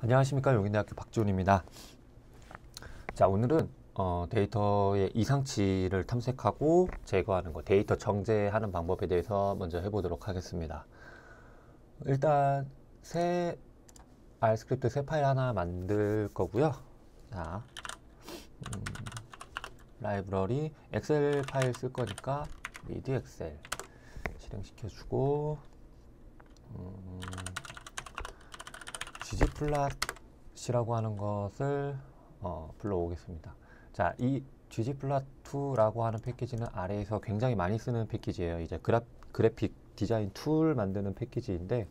안녕하십니까, 용인대학교 박지훈입니다. 자, 오늘은 데이터의 이상치를 탐색하고 제거하는 거, 데이터 정제하는 방법에 대해서 먼저 해보도록 하겠습니다. 일단 새 R 스크립트 새 파일 하나 만들 거고요. 자, 라이브러리 엑셀 파일 쓸 거니까 read 엑셀 실행시켜주고 ggplot이라고 하는 것을 불러오겠습니다. 자, 이 ggplot2라고 하는 패키지는 아래에서 굉장히 많이 쓰는 패키지예요. 이제 그래픽 디자인 툴 만드는 패키지인데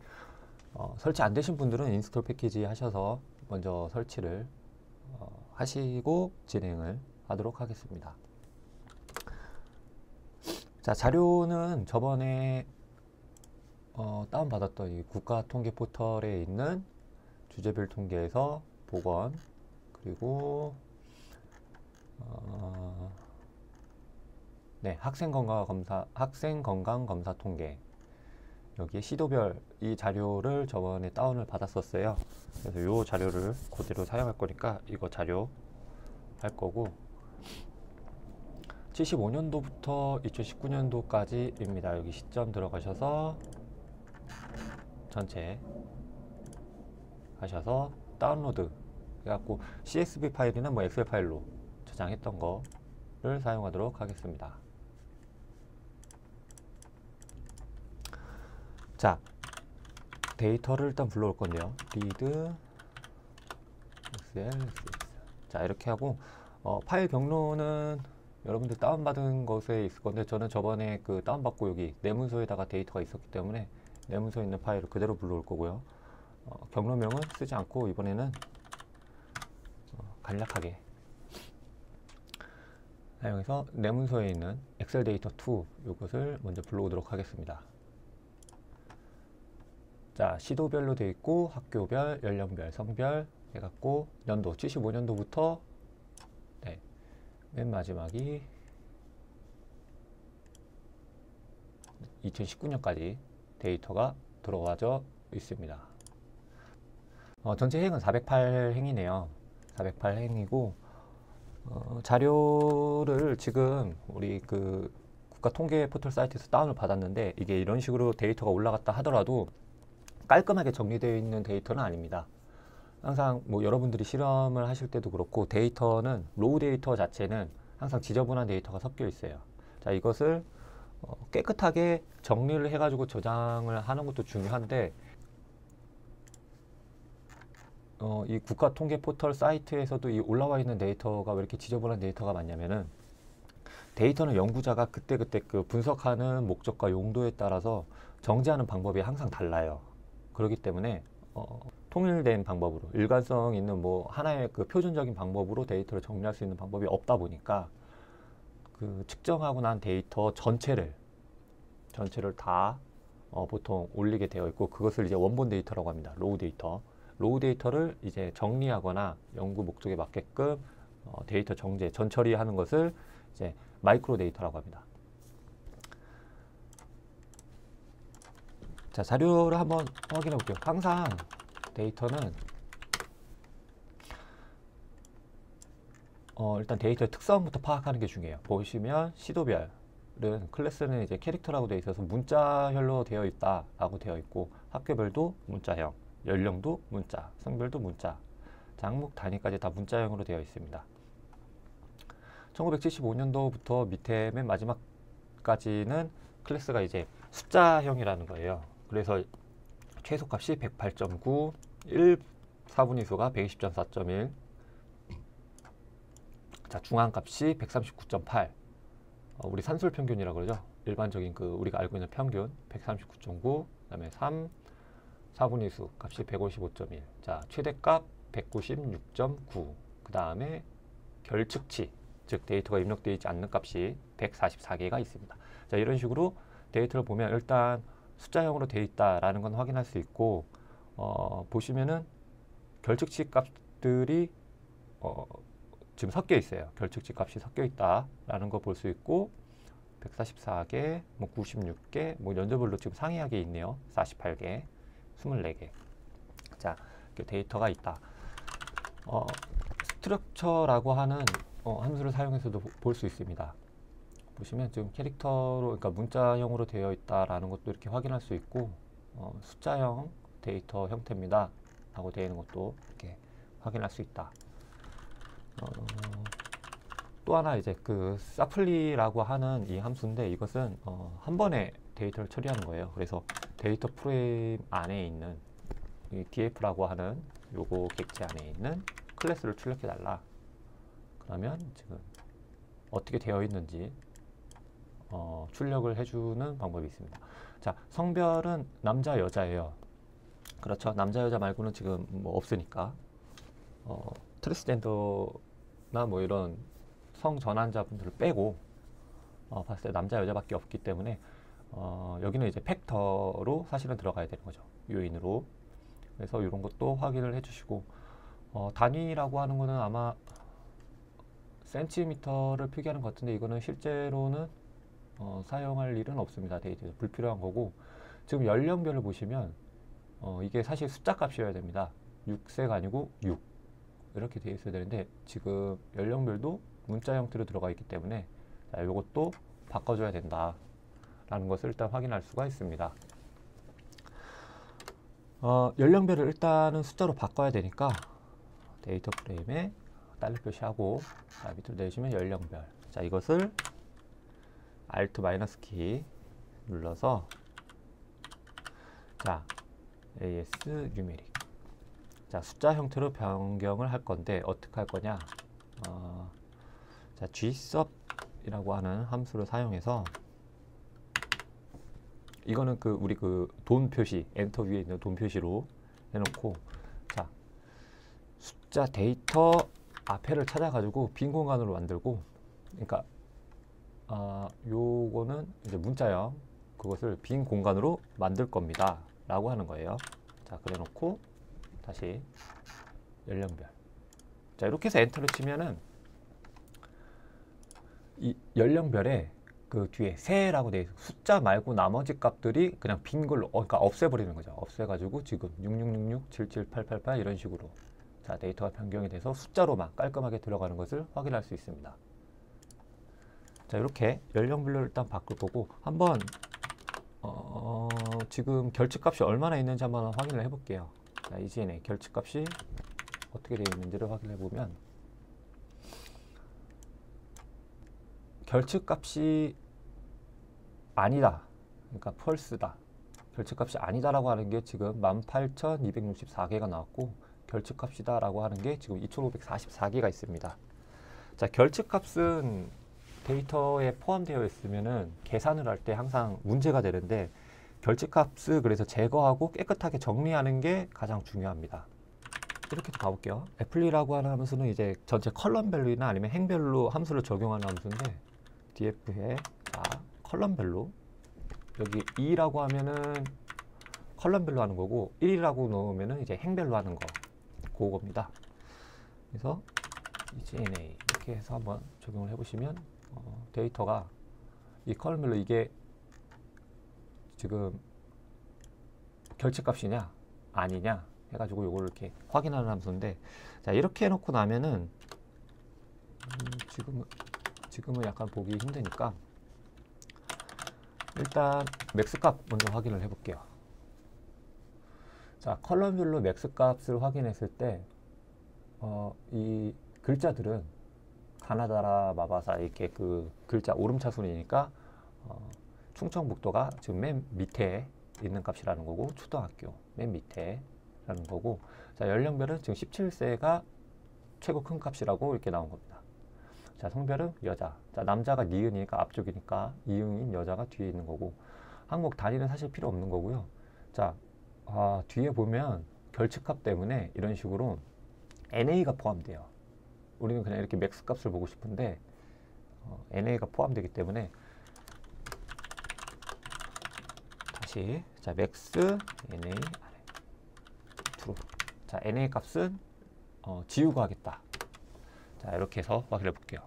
설치 안 되신 분들은 인스톨 패키지 하셔서 먼저 설치를 하시고 진행을 하도록 하겠습니다. 자, 자료는 저번에 다운받았던 이 국가통계 포털에 있는 주제별 통계에서 보건, 그리고 학생 건강 검사 통계, 여기에 시도별 이 자료를 저번에 다운을 받았었어요. 그래서 이 자료를 그대로 사용할 거니까 이거 자료 할 거고, 75년도부터 2019년도까지입니다. 여기 시점 들어가셔서 전체 하셔서 다운로드 해갖고 CSV 파일이나 뭐 엑셀 파일로 저장했던 거를 사용하도록 하겠습니다. 자, 데이터를 일단 불러올 건데요. read 엑셀. 자, 이렇게 하고 파일 경로는 여러분들 다운받은 것에 있을 건데, 저는 저번에 그 다운받고 여기 내문서에다가 데이터가 있었기 때문에 내문서에 있는 파일을 그대로 불러올 거고요. 경로명은 쓰지 않고 이번에는 간략하게 사용해서 내문서에 있는 엑셀 데이터 2 이것을 먼저 불러오도록 하겠습니다. 자, 시도별로 되어 있고 학교별, 연령별, 성별 해갖고 연도 75년도부터 맨 마지막이 2019년까지 데이터가 들어와져 있습니다. 전체 행은 408행이네요. 408행이고 자료를 지금 우리 그 국가통계 포털 사이트에서 다운을 받았는데, 이게 이런 식으로 데이터가 올라갔다 하더라도 깔끔하게 정리되어 있는 데이터는 아닙니다. 항상 뭐 여러분들이 실험을 하실 때도 그렇고 데이터는 로우 데이터 자체는 항상 지저분한 데이터가 섞여 있어요. 자, 이것을 깨끗하게 정리를 해가지고 저장을 하는 것도 중요한데, 이 국가통계 포털 사이트에서도 이 올라와 있는 데이터가 왜 이렇게 지저분한 데이터가 많냐면은, 데이터는 연구자가 그때그때 그 분석하는 목적과 용도에 따라서 정제하는 방법이 항상 달라요. 그렇기 때문에 통일된 방법으로, 일관성 있는 뭐 하나의 그 표준적인 방법으로 데이터를 정리할 수 있는 방법이 없다 보니까 그 측정하고 난 데이터 전체를 다 보통 올리게 되어 있고, 그것을 이제 원본 데이터라고 합니다. 로우 데이터. 로우 데이터를 이제 정리하거나 연구 목적에 맞게끔 데이터 정제, 전처리하는 것을 이제 마이크로 데이터라고 합니다. 자, 자료를 한번 확인해 볼게요. 항상 데이터는 일단 데이터의 특성부터 파악하는 게 중요해요. 보시면 시도별은, 클래스는 이제 캐릭터라고 되어 있어서 문자별로 되어 있다라고 되어 있고, 학교별도 문자형, 연령도 문자, 성별도 문자, 장목 단위까지 다 문자형으로 되어 있습니다. 1975년도부터 밑에 맨 마지막까지는 클래스가 이제 숫자형이라는 거예요. 그래서 최소값이 108.9, 4분위수가 120.4.1, 자, 중앙값이 139.8, 우리 산술 평균이라고 그러죠. 일반적인 그 우리가 알고 있는 평균 139.9, 그 다음에 4분위수 값이 155.1, 자, 최대값 196.9, 그 다음에 결측치, 즉 데이터가 입력되어 있지 않는 값이 144개가 있습니다. 자, 이런 식으로 데이터를 보면 일단 숫자형으로 되어 있다라는 건 확인할 수 있고, 보시면은 결측치 값들이 지금 섞여 있어요. 결측치 값이 섞여 있다라는 거 볼 수 있고, 144개, 뭐 96개, 뭐 연도별로 지금 상이하게 있네요. 48개, 24개. 자, 이렇게 데이터가 있다. 스트럭처라고 하는 함수를 사용해서도 볼 수 있습니다. 보시면 지금 캐릭터로, 그러니까 문자형으로 되어 있다라는 것도 이렇게 확인할 수 있고, 숫자형 데이터 형태입니다 라고 되어 있는 것도 이렇게 확인할 수 있다. 또 하나 이제 그 사플리라고 하는 이 함수인데, 이것은 한 번에 데이터를 처리하는 거예요. 그래서 데이터 프레임 안에 있는 이 df라고 하는 요거 객체 안에 있는 클래스를 출력해 달라. 그러면 지금 어떻게 되어 있는지 출력을 해주는 방법이 있습니다. 자, 성별은 남자 여자예요. 그렇죠. 남자 여자 말고는 지금 뭐 없으니까 트랜스젠더나 뭐 이런 성전환자분들을 빼고 봤을 때 남자 여자밖에 없기 때문에 여기는 이제 팩터로 사실은 들어가야 되는 거죠. 요인으로. 그래서 이런 것도 확인을 해주시고, 단위라고 하는 거는 아마 센티미터를 표기하는 것 같은데, 이거는 실제로는 사용할 일은 없습니다. 데이터에서 불필요한 거고, 지금 연령별을 보시면 이게 사실 숫자 값이어야 됩니다. 6세가 아니고 6 이렇게 되어 있어야 되는데, 지금 연령별도 문자 형태로 들어가 있기 때문에 이것도 바꿔줘야 된다 라는 것을 일단 확인할 수가 있습니다. 연령별을 일단은 숫자로 바꿔야 되니까 데이터 프레임에 달러 표시하고, 자, 밑으로 내리시면 연령별. 자, 이것을 Alt 마이너스 키 눌러서, 자, AS 뉴메릭. 자, 숫자 형태로 변경을 할 건데 어떻게 할 거냐? 자, gsub이라고 하는 함수를 사용해서, 이거는 그 우리 그 돈 표시, 엔터 위에 있는 돈 표시로 해놓고, 자, 숫자 데이터 앞에를 찾아가지고 빈 공간으로 만들고, 그러니까 요거는 이제 문자형, 그것을 빈 공간으로 만들 겁니다 라고 하는 거예요. 자, 그래 놓고 다시 연령별. 자, 이렇게 해서 엔터를 치면은 이 연령별에 그 뒤에 세라고 되어 있어. 숫자 말고 나머지 값들이 그냥 빈 걸로, 그러니까 없애버리는 거죠. 없애가지고 지금 6666, 77888 이런 식으로, 자, 데이터가 변경이 돼서 숫자로만 깔끔하게 들어가는 것을 확인할 수 있습니다. 자, 이렇게 연령별로 일단 바꿀 거고, 한번 지금 결측값이 얼마나 있는지 한번 확인을 해볼게요. 자, EGN의 결측값이 어떻게 되어 있는지를 확인해 보면, 결측값이 아니다, 그러니까 펄스다, 결측값이 아니다라고 하는 게 지금 18,264개가 나왔고, 결측값이다 라고 하는 게 지금 2,544개가 있습니다. 자, 결측값은 데이터에 포함되어 있으면은 계산을 할 때 항상 문제가 되는데, 결측값을 그래서 제거하고 깨끗하게 정리하는 게 가장 중요합니다. 이렇게 가볼게요. 애플리라고 하는 함수는 이제 전체 컬럼별로나 아니면 행별로 함수를 적용하는 함수인데, df에 자, 컬럼별로, 여기 2라고 하면은 컬럼별로 하는 거고, 1이라고 넣으면은 이제 행별로 하는 거, 그겁니다. 그래서 EGNA 이렇게 해서 한번 적용을 해보시면 데이터가 이 컬럼별로 이게 지금 결측값이냐 아니냐 해가지고 요걸 이렇게 확인하는 함수인데, 자, 이렇게 해놓고 나면은 지금은 약간 보기 힘드니까 일단 맥스 값 먼저 확인을 해볼게요. 자, 컬럼별로 맥스 값을 확인했을 때 이 글자들은 가나다라, 마바사 이렇게 그 글자 오름차순이니까 충청북도가 지금 맨 밑에 있는 값이라는 거고, 초등학교 맨 밑에 라는 거고, 자, 연령별은 지금 17세가 최고 큰 값이라고 이렇게 나온 겁니다. 자, 성별은 여자. 자, 남자가 니은이니까 앞쪽이니까 이응인 여자가 뒤에 있는 거고, 항목 단위는 사실 필요 없는 거고요. 자, 뒤에 보면 결측값 때문에 이런 식으로 NA가 포함돼요. 우리는 그냥 이렇게 맥스 값을 보고 싶은데 NA가 포함되기 때문에, 다시 자, 맥스 NA 아래 true. 자, NA 값은 지우고 하겠다. 자, 이렇게 해서 확인해 볼게요.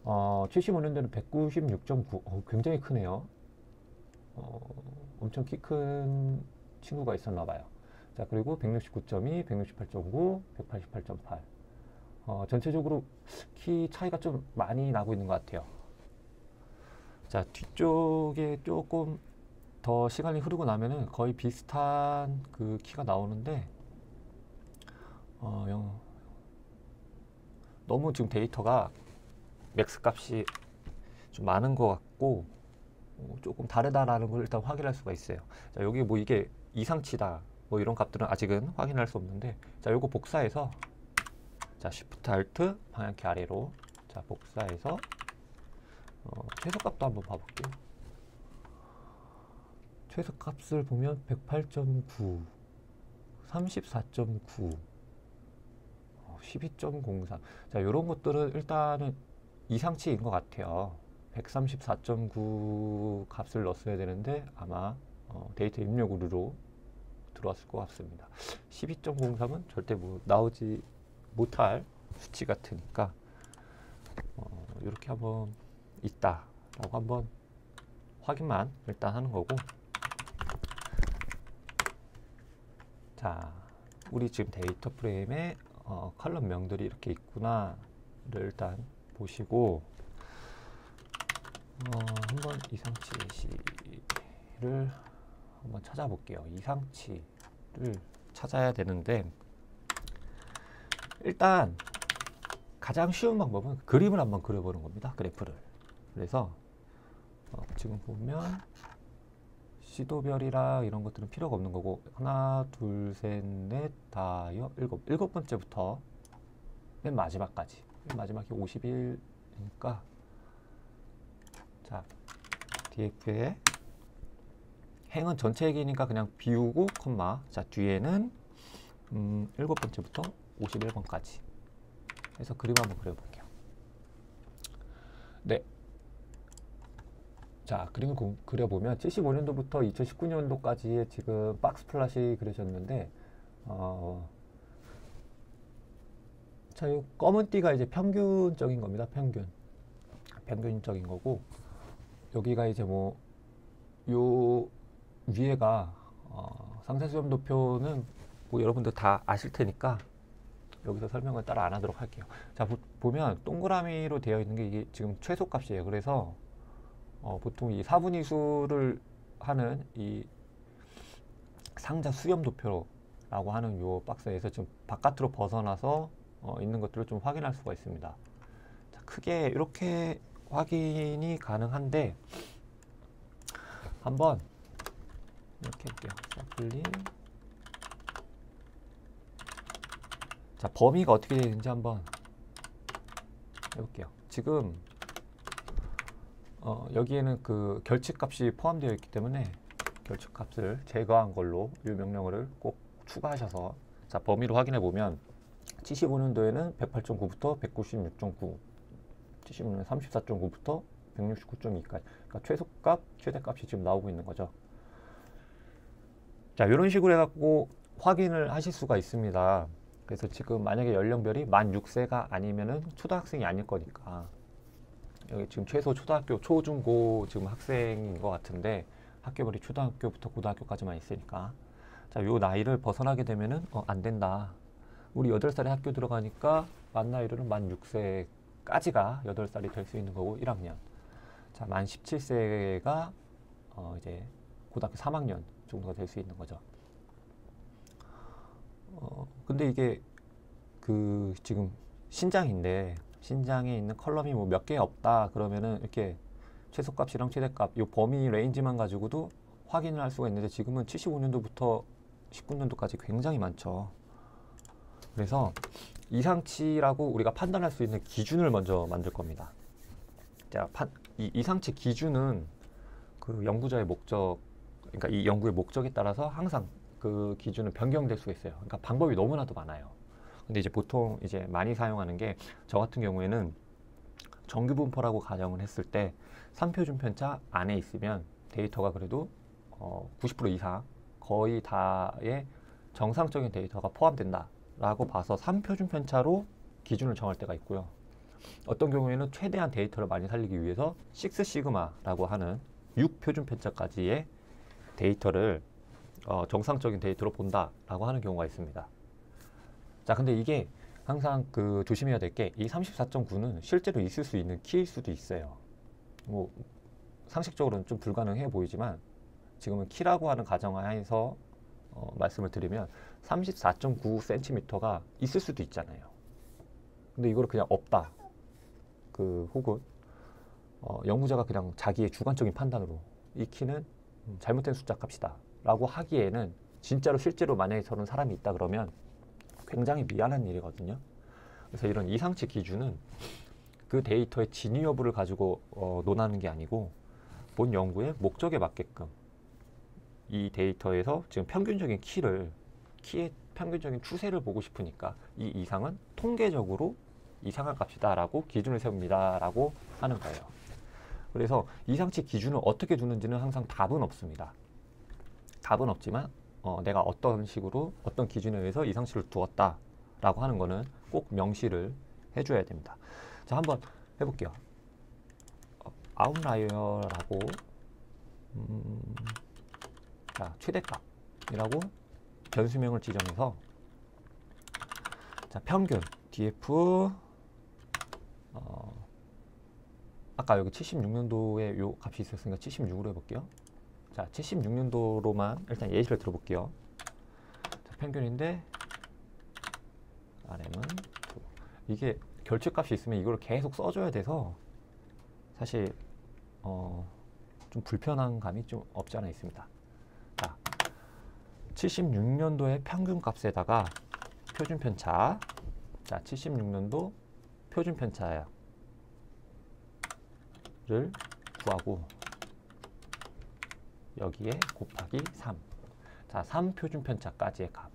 75년도는 196.9. 굉장히 크네요. 엄청 키 큰 친구가 있었나 봐요. 자, 그리고 169.2, 168.9, 188.8. 전체적으로 키 차이가 좀 많이 나고 있는 것 같아요. 자, 뒤쪽에 조금 더 시간이 흐르고 나면은 거의 비슷한 그 키가 나오는데, 너무 지금 데이터가 맥스 값이 좀 많은 것 같고, 조금 다르다라는 걸 일단 확인할 수가 있어요. 자, 여기 뭐 이게 이상치다, 뭐 이런 값들은 아직은 확인할 수 없는데, 자, 요거 복사해서, 자, Shift Alt 방향키 아래로, 자, 복사해서 최소값도 한번 봐볼게요. 최소값을 보면 108.9, 34.9, 12.03. 자, 이런 것들은 일단은 이상치인 것 같아요. 134.9 값을 넣었어야 되는데 아마 데이터 입력으로 들어왔을 것 같습니다. 12.03은 절대 뭐 나오지 못할 수치 같으니까 이렇게 한번 있다라고 한번 확인만 일단 하는 거고. 자, 우리 지금 데이터 프레임에 컬럼명들이 이렇게 있구나를 일단 보시고, 한번 이상치 예시를 한번 찾아볼게요. 이상치를 찾아야 되는데, 일단 가장 쉬운 방법은 그림을 한번 그려보는 겁니다. 그래프를. 그래서 지금 보면 시도별이랑 이런 것들은 필요가 없는 거고, 하나, 둘, 셋, 넷, 다섯, 일곱 번째부터 맨 마지막까지. 맨 마지막이 51이니까, 자, DF에 행은 전체 얘기니까 그냥 비우고 콤마. 자, 뒤에는 일곱 번째부터 51번까지 해서 그림 한번 그려볼게요. 네. 자, 그림을 그려보면 75년도부터 2019년도까지의 지금 박스 플랫이 그려졌는데, 자, 이 검은 띠가 이제 평균적인 겁니다. 평균적인 거고, 여기가 이제 뭐, 요 위에가 상세수렴도표는 뭐 여러분들 다 아실 테니까 여기서 설명을 따로 안 하도록 할게요. 자, 보면 동그라미로 되어 있는 게 이게 지금 최소값이에요. 그래서 보통 이 사분위수를 하는 이 상자 수렴 도표라고 하는 요 박스에서 지금 바깥으로 벗어나서 있는 것들을 좀 확인할 수가 있습니다. 자, 크게 이렇게 확인이 가능한데, 한번 이렇게 할게요. 샘플링. 자, 범위가 어떻게 되는지 한번 해볼게요. 지금 여기에는 그 결칙값이 포함되어 있기 때문에 결칙값을 제거한 걸로 이 명령어를 꼭 추가하셔서, 자, 범위로 확인해 보면 75년도에는 108.9부터 196.9, 75년에 34.9부터 169.2까지, 그러니까 최소값, 최대값이 지금 나오고 있는 거죠. 자, 이런 식으로 해갖고 확인을 하실 수가 있습니다. 그래서 지금 만약에 연령별이 만 6세가 아니면은 초등학생이 아닐 거니까, 여기 지금 최소 초등학교, 초중고 지금 학생인 것 같은데, 학교별이 초등학교부터 고등학교까지만 있으니까, 자, 요 나이를 벗어나게 되면은 안 된다. 우리 8살에 학교 들어가니까 만 나이로는 만 6세까지가 8살이 될 수 있는 거고, 1학년. 자, 만 17세가 이제 고등학교 3학년 정도가 될 수 있는 거죠. 근데 이게 그 지금 신장인데, 신장에 있는 컬럼이 뭐 몇 개 없다 그러면은 이렇게 최소값이랑 최대값 요 범위 레인지만 가지고도 확인을 할 수가 있는데, 지금은 75년도부터 19년도까지 굉장히 많죠. 그래서 이상치라고 우리가 판단할 수 있는 기준을 먼저 만들 겁니다. 자, 이 이상치 기준은 그 연구자의 목적, 그러니까 이 연구의 목적에 따라서 항상 그 기준은 변경될 수가 있어요. 그러니까 방법이 너무나도 많아요. 근데 이제 보통 이제 많이 사용하는 게, 저 같은 경우에는 정규 분포라고 가정을 했을 때 3표준 편차 안에 있으면 데이터가 그래도 90% 이상 거의 다의 정상적인 데이터가 포함된다라고 봐서 3표준 편차로 기준을 정할 때가 있고요. 어떤 경우에는 최대한 데이터를 많이 살리기 위해서 6시그마라고 하는 6표준 편차까지의 데이터를 정상적인 데이터로 본다라고 하는 경우가 있습니다. 자, 근데 이게 항상 그 조심해야 될 게 이 34.9는 실제로 있을 수 있는 키일 수도 있어요. 뭐 상식적으로는 좀 불가능해 보이지만 지금은 키라고 하는 가정하에서 말씀을 드리면 34.9cm가 있을 수도 있잖아요. 근데 이거를 그냥 없다. 혹은 연구자가 그냥 자기의 주관적인 판단으로 이 키는 잘못된 숫자 값이다 라고 하기에는 진짜로 실제로 만약에 저런 사람이 있다 그러면 굉장히 미안한 일이거든요. 그래서 이런 이상치 기준은 그 데이터의 진위 여부를 가지고 논하는 게 아니고 본 연구의 목적에 맞게끔 이 데이터에서 지금 평균적인 키의 평균적인 추세를 보고 싶으니까 이 이상은 통계적으로 이상한 값이다 라고 기준을 세웁니다 라고 하는 거예요. 그래서 이상치 기준을 어떻게 두는지는 항상 답은 없습니다. 답은 없지만 내가 어떤 식으로 어떤 기준에 의해서 이상치를 두었다 라고 하는 거는 꼭 명시를 해줘야 됩니다. 자, 한번 해볼게요. 아웃라이어라고 자, 최대값이라고 변수명을 지정해서 자, 평균 df 아까 여기 76년도에 요 값이 있었으니까 76으로 해볼게요. 자, 76년도로만 일단 예시를 들어볼게요. 자, 평균인데 RM은 이게 결집값이 있으면 이걸 계속 써줘야 돼서 사실 좀 불편한 감이 좀 없지 않아 있습니다. 자, 76년도의 평균값에다가 표준편차, 자, 76년도 표준편차를 구하고 여기에 곱하기 3. 자, 3 표준편차까지의 값.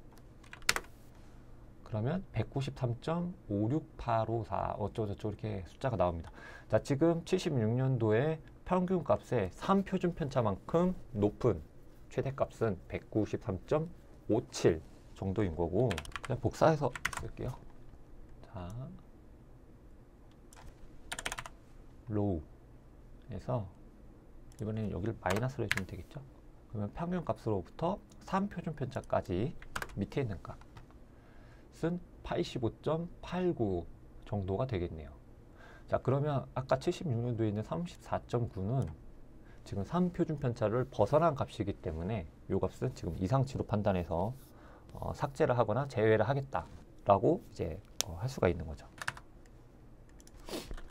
그러면 193.56854 어쩌고저쩌고 이렇게 숫자가 나옵니다. 자, 지금 76년도에 평균값의 3 표준편차만큼 높은 최대값은 193.57 정도인 거고 그냥 복사해서 쓸게요. 자, 로우에서 이번에는 여기를 마이너스로 해주면 되겠죠. 그러면 평균값으로부터 3 표준편차까지 밑에 있는 값은 85.89 정도가 되겠네요. 자, 그러면 아까 76년도에 있는 34.9는 지금 3 표준편차를 벗어난 값이기 때문에 이 값은 지금 이상치로 판단해서 삭제를 하거나 제외를 하겠다라고 이제 할 수가 있는 거죠.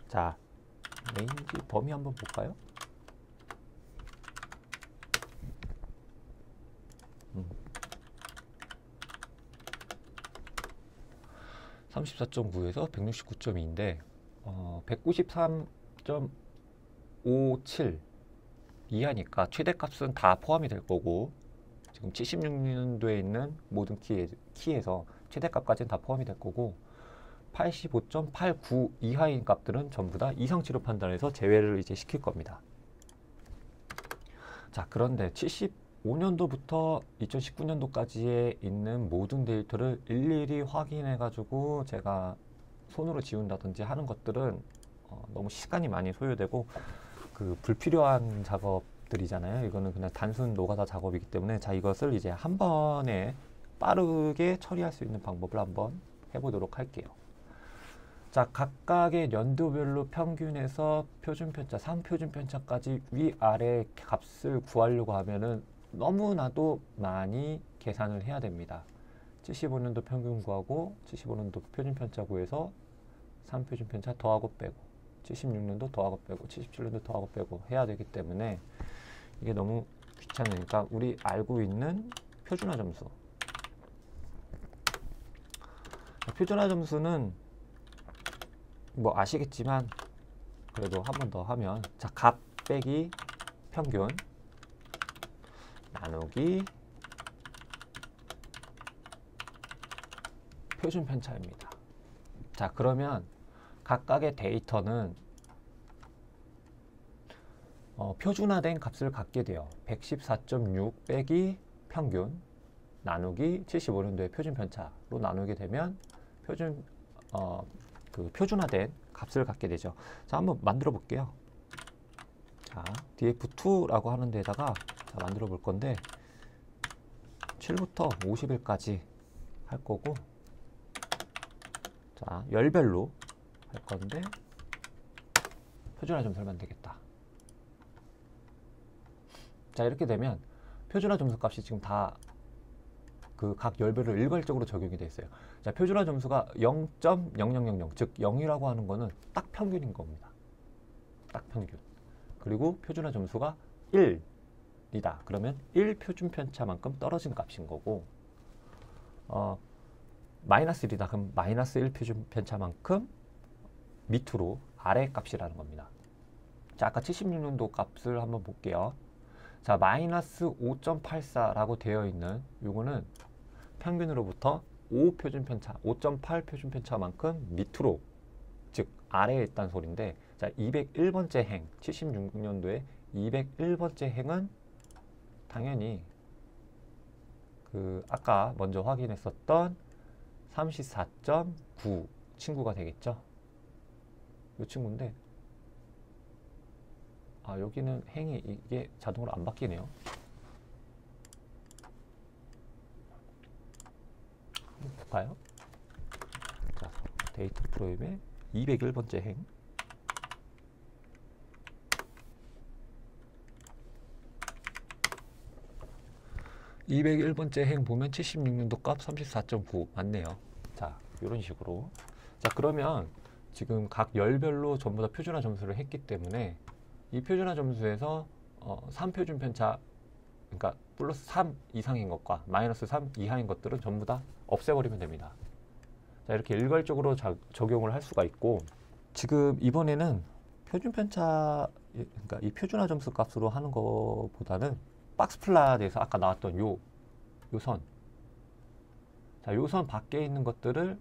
자, 레인지 범위 한번 볼까요? 34.9에서 169.2인데 193.57 이하니까 최대값은 다 포함이 될 거고 지금 76년도에 있는 모든 키에서 최대값까지는 다 포함이 될 거고 85.89 이하인 값들은 전부 다 이상치로 판단해서 제외를 이제 시킬 겁니다. 자, 그런데 75년도부터 2019년도까지에 있는 모든 데이터를 일일이 확인해 가지고 제가 손으로 지운다든지 하는 것들은 너무 시간이 많이 소요되고 불필요한 작업들이잖아요. 이거는 그냥 단순 노가다 작업이기 때문에 자, 이것을 이제 한 번에 빠르게 처리할 수 있는 방법을 한번 해보도록 할게요. 자, 각각의 연도별로 평균에서 표준편차, 3표준편차까지 위아래 값을 구하려고 하면은 너무나도 많이 계산을 해야 됩니다. 75년도 평균 구하고 75년도 표준편차 구해서 3표준편차 더하고 빼고 76년도 더하고 빼고 77년도 더하고 빼고 해야 되기 때문에 이게 너무 귀찮으니까 우리 알고 있는 표준화 점수. 표준화 점수는 뭐 아시겠지만 그래도 한 번 더 하면 자, 값 빼기 평균 나누기 표준편차입니다. 자, 그러면 각각의 데이터는 표준화된 값을 갖게 돼요. 114.6 빼기 평균 나누기 75년도의 표준편차로 나누게 되면 표준화된 값을 갖게 되죠. 자, 한번 만들어 볼게요. 자, df2라고 하는 데다가 자, 만들어 볼 건데 7부터 50일까지 할 거고, 자, 열별로 할 건데 표준화 점수를 만면 되겠다. 자, 이렇게 되면 표준화 점수 값이 지금 다 그 각 열별로 일괄적으로 적용이 돼 있어요. 자, 표준화 점수가 0.0000, 즉 0이라고 하는 거는 딱 평균인 겁니다. 딱 평균. 그리고 표준화 점수가 1이다. 그러면 1 표준 편차만큼 떨어진 값인 거고, 마이너스 1이다. 그럼 마이너스 1 표준 편차만큼 밑으로 아래 값이라는 겁니다. 자, 아까 76년도 값을 한번 볼게요. 자, 마이너스 5.84라고 되어 있는 요거는 평균으로부터 5 표준 편차, 5.8 표준 편차만큼 밑으로, 즉 아래에 있다는 소리인데, 자, 201번째 행, 76년도에 201번째 행은 당연히 그 아까 먼저 확인했었던 34.9 친구가 되겠죠. 이 친구인데, 아, 여기는 행이 이게 자동으로 안 바뀌네요. 한번 볼까요? 자, 데이터 프로그램의 201번째 행. (201번째) 행 보면 76년도 값 34.9 맞네요. 자, 이런 식으로. 자, 그러면 지금 각 열별로 전부 다 표준화 점수를 했기 때문에 이 표준화 점수에서 3표준 편차, 그러니까 플러스 3 이상인 것과 마이너스 3 이하인 것들은 전부 다 없애버리면 됩니다. 자, 이렇게 일괄적으로 적용을 할 수가 있고, 지금 이번에는 표준 편차, 그러니까 이 표준화 점수 값으로 하는 것보다는 박스 플랫에서 아까 나왔던 요 선, 자, 요 선 밖에 있는 것들을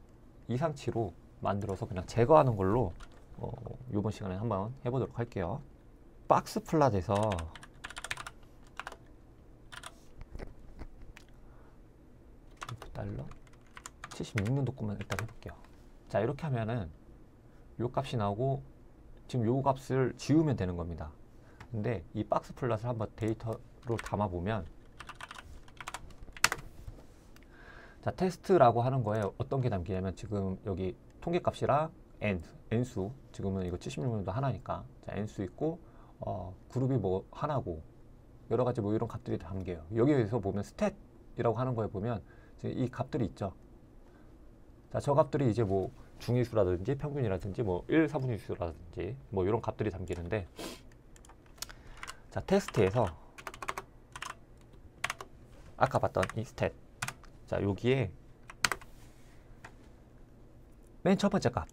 이상치로 만들어서 그냥 제거하는 걸로 이번 시간에 한번 해보도록 할게요. 박스 플랫에서 달러 76년도 것만 일단 해볼게요. 자, 이렇게 하면은 요 값이 나오고 지금 요 값을 지우면 되는 겁니다. 근데 이 박스 플랫을 한번 데이터로 담아보면, 자, 테스트라고 하는 거에 어떤 게 담기냐면, 지금 여기 통계값이랑 n수, 지금은 이거 76년도 하나니까, 자, n수 있고, 그룹이 뭐 하나고, 여러 가지 뭐 이런 값들이 담겨요. 여기에서 보면 스탯이라고 하는 거에 보면 이 값들이 있죠. 자, 저 값들이 이제 뭐 중위수라든지 평균이라든지 뭐 1, 4분의 수라든지 뭐 이런 값들이 담기는데, 자, 테스트에서 아까 봤던 이 스탯, 자, 여기에 맨 첫 번째 값,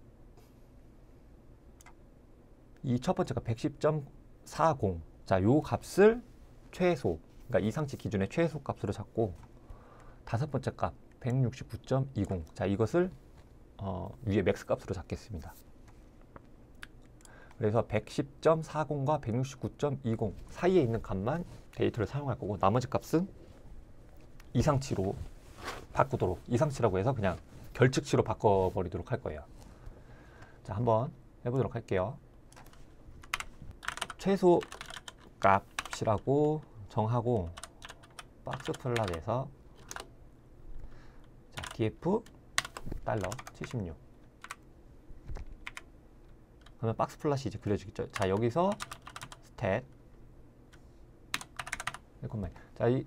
이 첫 번째 값 110.40, 자, 요 값을 최소, 그러니까 이상치 기준의 최소 값으로 잡고, 다섯 번째 값 169.20, 자, 이것을 위에 맥스 값으로 잡겠습니다. 그래서 110.40과 169.20 사이에 있는 값만 데이터를 사용할 거고, 나머지 값은 이상치로 바꾸도록, 이상치라고 해서 그냥 결측치로 바꿔버리도록 할 거예요. 자, 한번 해보도록 할게요. 최소 값이라고 정하고, 박스 플랫에서 자, df 달러 76, 그러면 박스 플랫이 이제 그려지겠죠. 자, 여기서 스탯, 자, 이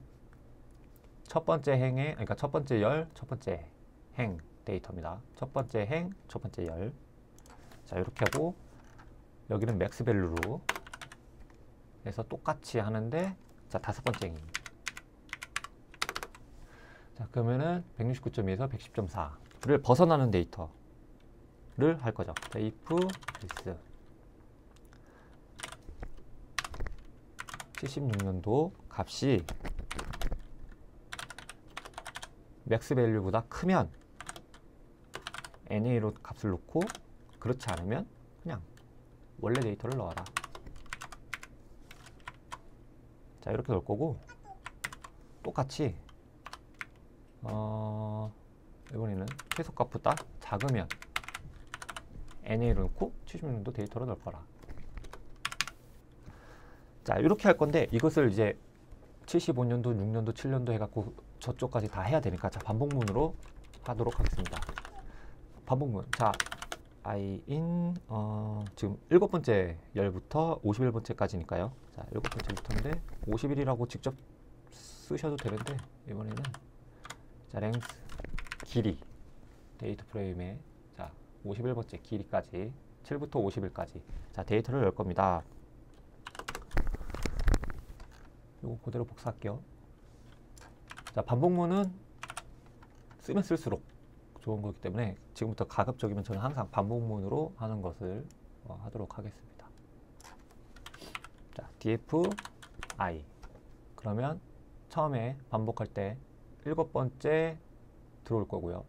첫 번째 행의, 그러니까 첫 번째 열, 첫 번째 행 데이터입니다. 첫 번째 행, 첫 번째 열. 자, 이렇게 하고, 여기는 맥스 밸류로 해서 똑같이 하는데, 자, 다섯 번째 행. 자, 그러면은 169.2에서 110.4를 벗어나는 데이터를 할 거죠. 자, if this 76년도 값이 맥스 밸류보다 크면 NA로 값을 놓고, 그렇지 않으면 그냥 원래 데이터를 넣어라. 자, 이렇게 넣을 거고, 똑같이 이번에는 최소값보다 작으면 NA로 넣고 76년도 데이터로 넣을 거라. 자, 이렇게 할 건데, 이것을 이제 75년도, 6년도, 7년도 해갖고 저쪽까지 다 해야 되니까 자 반복문으로 하도록 하겠습니다. 반복문. 자 in 지금 7번째 열부터 51번째까지니까요. 자 7번째부터인데 50일이라고 직접 쓰셔도 되는데 이번에는 자 length 길이 데이터 프레임에 자 51번째 길이까지 7부터 50일까지 자 데이터를 열 겁니다. 요거 그대로 복사할게요. 자 반복문은 쓰면 쓸수록 좋은 거기 때문에 지금부터 가급적이면 저는 항상 반복문으로 하는 것을 하도록 하겠습니다. 자 df i 그러면 처음에 반복할 때 7번째 들어올 거고요.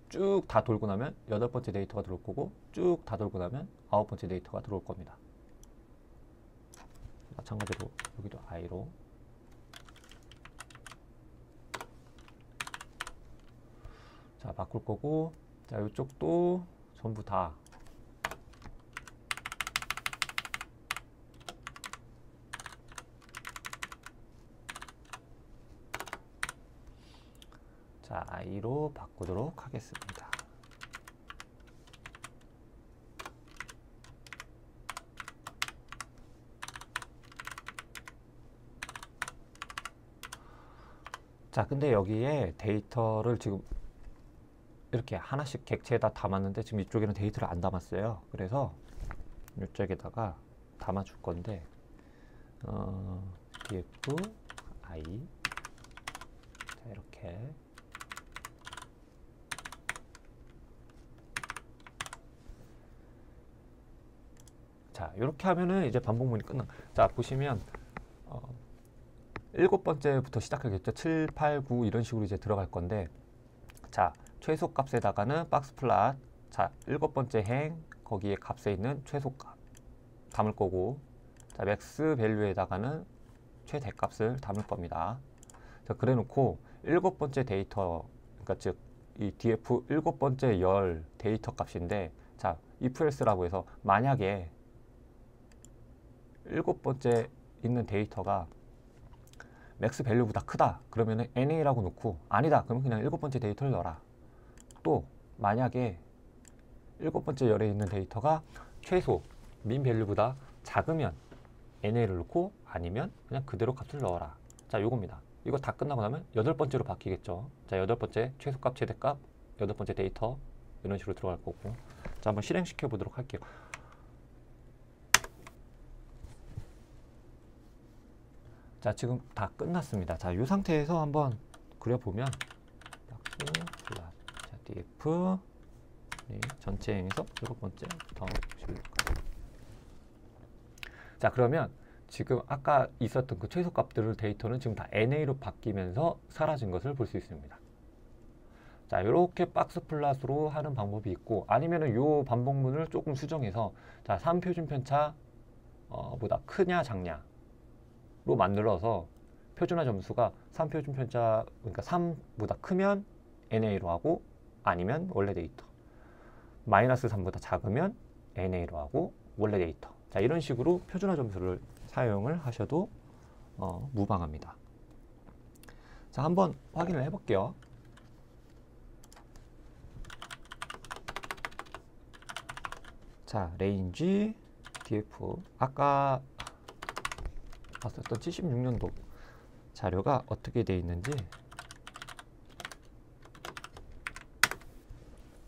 쭉 다 돌고 나면 8번째 데이터가 들어올 거고 쭉 다 돌고 나면 9번째 데이터가 들어올 겁니다. 마찬가지로 여기도 i로 자 바꿀 거고 자 이쪽도 전부 다 자 i로 바꾸도록 하겠습니다. 자 근데 여기에 데이터를 지금 이렇게 하나씩 객체에다 담았는데 지금 이쪽에는 데이터를 안 담았어요. 그래서 이쪽에다가 담아 줄 건데 df i 자 이렇게 자 이렇게 하면은 이제 반복문이 끝나. 자 보시면 7번째부터 시작하겠죠. 7, 8, 9 이런 식으로 이제 들어갈 건데 자 최소값에다가는 박스 플랫 자 7번째 행 거기에 값에 있는 최소값 담을 거고 자 맥스 밸류에다가는 최대값을 담을 겁니다. 자 그래 놓고 7번째 데이터 그러니까 즉 이 df 7번째 열 데이터 값인데 자 if else라고 해서 만약에 7번째 있는 데이터가 맥스 밸류보다 크다 그러면은 NA라고 놓고 아니다 그러면 그냥 7번째 데이터를 넣어라. 또 만약에 7번째 열에 있는 데이터가 최소 민 밸류보다 작으면 NA를 넣고 아니면 그냥 그대로 값을 넣어라. 자 요겁니다. 이거 다 끝나고 나면 8번째로 바뀌겠죠. 자 8번째 최소값 최대값 8번째 데이터 이런 식으로 들어갈 거고 자 한번 실행시켜 보도록 할게요. 자 지금 다 끝났습니다. 자 이 상태에서 한번 그려보면 자 df 전체 행에서 7번째부터 51까지 자 그러면 지금 아까 있었던 그 최소값들을 데이터는 지금 다 NA로 바뀌면서 사라진 것을 볼 수 있습니다. 자 이렇게 박스 플랫으로 하는 방법이 있고 아니면은 요 반복문을 조금 수정해서 자 3표준 편차 보다 크냐 작냐 로 만들어서 표준화 점수가 3표준 편차 그러니까 3보다 크면 NA로 하고 아니면 원래 데이터 마이너스 3보다 작으면 NA로 하고 원래 데이터 자 이런 식으로 표준화 점수를 사용을 하셔도 무방합니다. 자 한번 확인을 해볼게요. 자 range df 아까 봤었던 76년도 자료가 어떻게 되어 있는지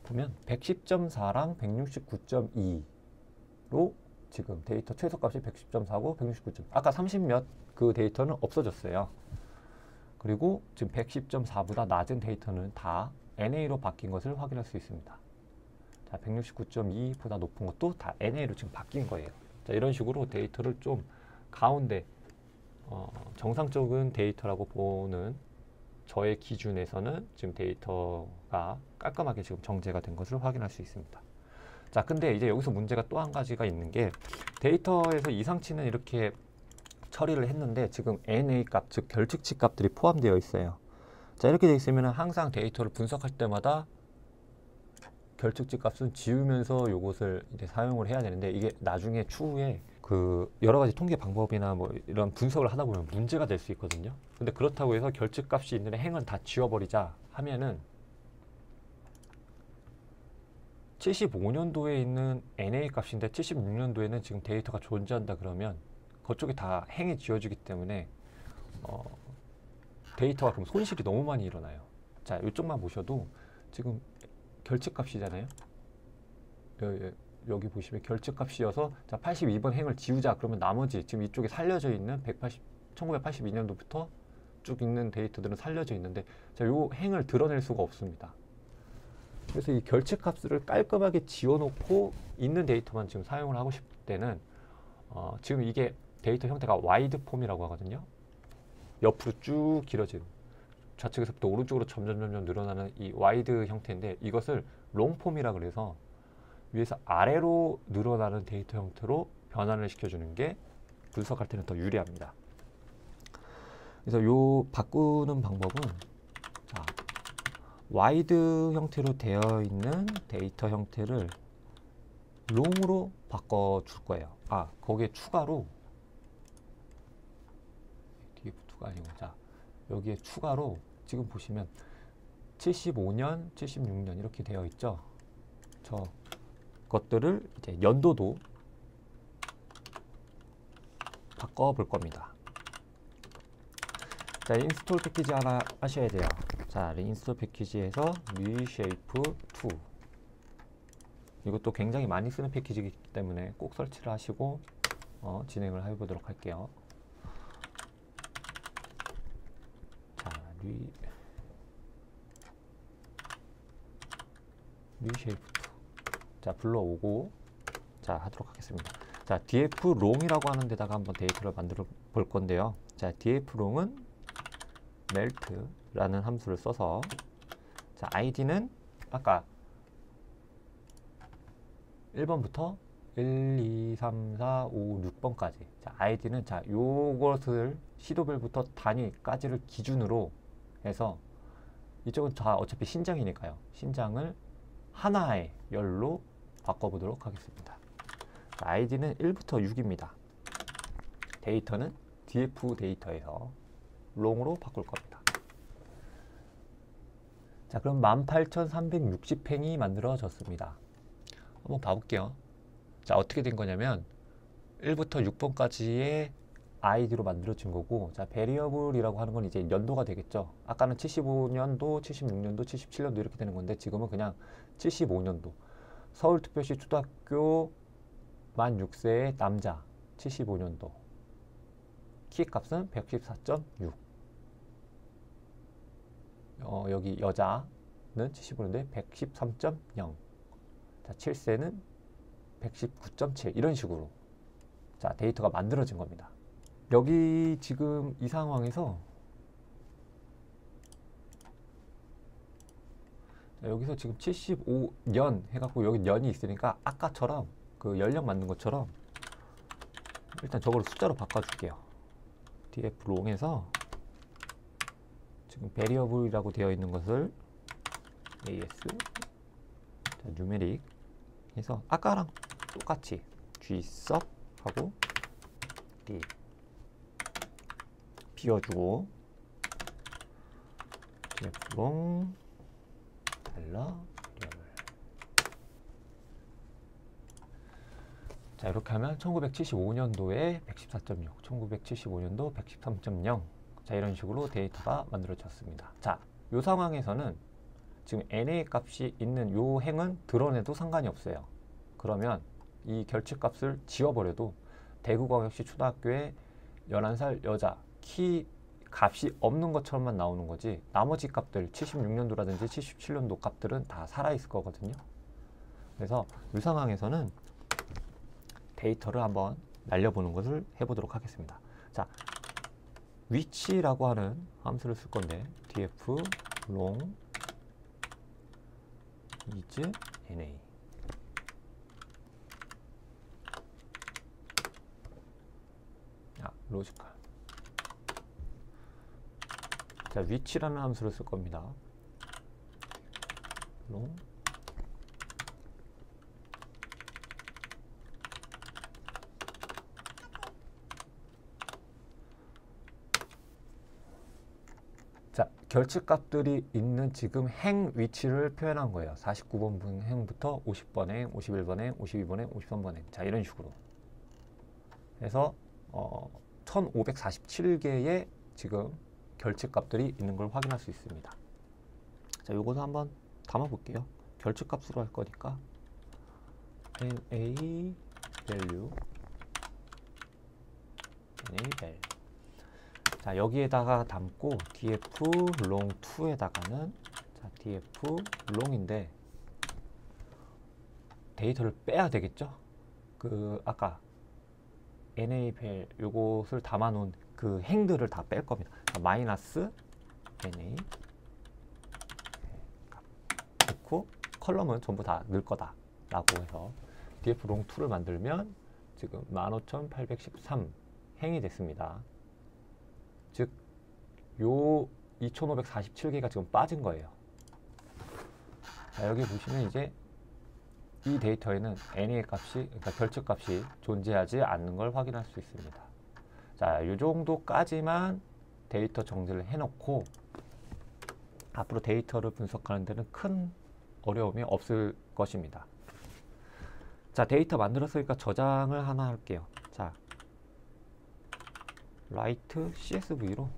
보면 110.4랑 169.2로 지금 데이터 최소값이 110.4고 169.4 아까 30몇 그 데이터는 없어졌어요. 그리고 지금 110.4보다 낮은 데이터는 다 NA로 바뀐 것을 확인할 수 있습니다. 자 169.2보다 높은 것도 다 NA로 지금 바뀐 거예요. 자 이런 식으로 데이터를 좀 가운데 정상적인 데이터라고 보는 저의 기준에서는 지금 데이터가 깔끔하게 지금 정제가 된 것을 확인할 수 있습니다. 자, 근데 이제 여기서 문제가 또 한 가지가 있는 게 데이터에서 이상치는 이렇게 처리를 했는데 지금 NA 값, 즉 결측치 값들이 포함되어 있어요. 자, 이렇게 되어 있으면 항상 데이터를 분석할 때마다 결측치 값은 지우면서 이것을 이제 사용을 해야 되는데 이게 나중에 추후에 그 여러 가지 통계 방법이나 뭐 이런 분석을 하다 보면 문제가 될 수 있거든요. 근데 그렇다고 해서 결집값이 있는 행은 다 지워버리자 하면은 75년도에 있는 NA 값인데 76년도에는 지금 데이터가 존재한다 그러면 그쪽이 다 행이 지워지기 때문에 데이터가 그럼 손실이 너무 많이 일어나요. 자, 이쪽만 보셔도 지금 결집값이잖아요. 여기 보시면 결집값이어서 자 82번 행을 지우자 그러면 나머지 지금 이쪽에 살려져 있는 1982년도부터 쭉 있는 데이터들은 살려져 있는데 자, 요 행을 드러낼 수가 없습니다. 그래서 이 결집값을 깔끔하게 지워놓고 있는 데이터만 지금 사용을 하고 싶을 때는 지금 이게 데이터 형태가 와이드 폼이라고 하거든요. 옆으로 쭉 길어진 좌측에서부터 오른쪽으로 점점 늘어나는 이 와이드 형태인데 이것을 롱 폼이라고 그래서 위에서 아래로 늘어나는 데이터 형태로 변환을 시켜주는 게 분석할 때는 더 유리합니다. 그래서 요 바꾸는 방법은 자, 와이드 형태로 되어 있는 데이터 형태를 롱으로 바꿔줄 거예요. 아, 거기에 추가로 DF2가 아니고 자, 여기에 추가로 지금 보시면 75년, 76년 이렇게 되어 있죠. 저 것들을 이제 연도도 바꿔볼 겁니다. 자, 인스톨 패키지 하나 하셔야 돼요. 자, 인스톨 패키지에서 reshape2 이것도 굉장히 많이 쓰는 패키지이기 때문에 꼭 설치를 하시고 진행을 해보도록 할게요. 자, reshape2 자, 불러오고 자, 하도록 하겠습니다. 자, dflong이라고 하는 데다가 한번 데이터를 만들어 볼 건데요. 자, dflong은 melt라는 함수를 써서 자, id는 아까 1번부터 1, 2, 3, 4, 5, 6번까지 자, id는 자, 요것을 시도별부터 단위까지를 기준으로 해서 이쪽은 다 어차피 신장이니까요. 신장을 하나의 열로 바꿔보도록 하겠습니다. 자, id는 1부터 6입니다. 데이터는 df 데이터에서 롱으로 바꿀 겁니다. 자, 그럼 18,360행이 만들어졌습니다. 한번 봐볼게요. 자, 어떻게 된 거냐면 1부터 6번까지의 id로 만들어진 거고 자, variable이라고 하는 건 이제 연도가 되겠죠. 아까는 75년도, 76년도, 77년도 이렇게 되는 건데 지금은 그냥 75년도 서울특별시 초등학교 만 6세의 남자 75년도 키값은 114.6 여기 여자는 75년도에 113.0 자, 7세는 119.7 이런 식으로 자, 데이터가 만들어진 겁니다. 여기 지금 이 상황에서 자, 여기서 지금 75년 해갖고 여기 년이 있으니까 아까처럼 그 연령 맞는 것처럼 일단 저걸 숫자로 바꿔줄게요. dflong에서 지금 variable이라고 되어 있는 것을 as 자, numeric 해서 아까랑 똑같이 gsub 하고 d 비워주고 dflong 달러 자, 이렇게 하면 1975년도에 114.6, 1975년도 113.0 자, 이런 식으로 데이터가 만들어졌습니다. 자, 이 상황에서는 지금 NA 값이 있는 요 행은 드러내도 상관이 없어요. 그러면 이 결집값을 지워버려도 대구광역시 초등학교의 11살 여자 키 값이 없는 것처럼만 나오는 거지 나머지 값들 76년도라든지 77년도 값들은 다 살아있을 거거든요. 그래서 이 상황에서는 데이터를 한번 날려보는 것을 해보도록 하겠습니다. 자, which라고 하는 함수를 쓸 건데 dflong is na 로지컬 자, which라는 함수를 쓸 겁니다. long 결측값들이 있는 지금 행 위치를 표현한 거예요. 49번 행부터 50번 행, 51번 행, 52번 행, 53번 행. 자, 이런 식으로 해서 1547개의 지금 결측값들이 있는 걸 확인할 수 있습니다. 자, 요것을 한번 담아 볼게요. 결측값으로 할 거니까 NA value NA val. 자, 여기에다가 담고 df long 2에다가는 자, df long인데 데이터를 빼야 되겠죠? 그 아까 NA val 요것을 담아 놓은 그 행들을 다 뺄 겁니다. 자, 마이너스 NA 넣고 컬럼은 전부 다 넣을 거다 라고 해서 df long 2를 만들면 지금 15813 행이 됐습니다. 즉, 요 2547개가 지금 빠진 거예요. 자, 여기 보시면 이제 이 데이터에는 NA 값이, 그러니까 결측 값이 존재하지 않는 걸 확인할 수 있습니다. 자, 요 정도까지만 데이터 정리를 해놓고 앞으로 데이터를 분석하는 데는 큰 어려움이 없을 것입니다. 자, 데이터 만들었으니까 저장을 하나 할게요. 자, write CSV로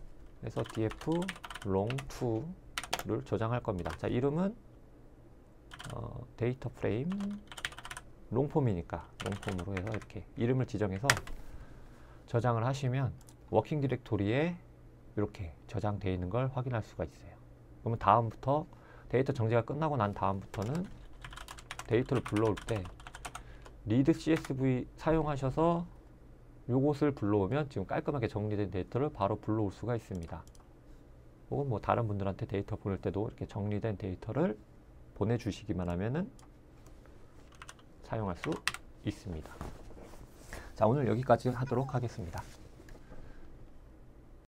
해서 df long 2를 저장할 겁니다. 자, 이름은 데이터 프레임 롱폼이니까 롱폼으로 해서 이렇게 이름을 지정해서 저장을 하시면 워킹 디렉토리에 이렇게 저장되어 있는 걸 확인할 수가 있어요. 그러면 다음부터 데이터 정제가 끝나고 난 다음부터는 데이터를 불러올 때 read CSV 사용하셔서 요것을 불러오면 지금 깔끔하게 정리된 데이터를 바로 불러올 수가 있습니다. 혹은 뭐 다른 분들한테 데이터 보낼 때도 이렇게 정리된 데이터를 보내주시기만 하면은 사용할 수 있습니다. 자, 오늘 여기까지 하도록 하겠습니다.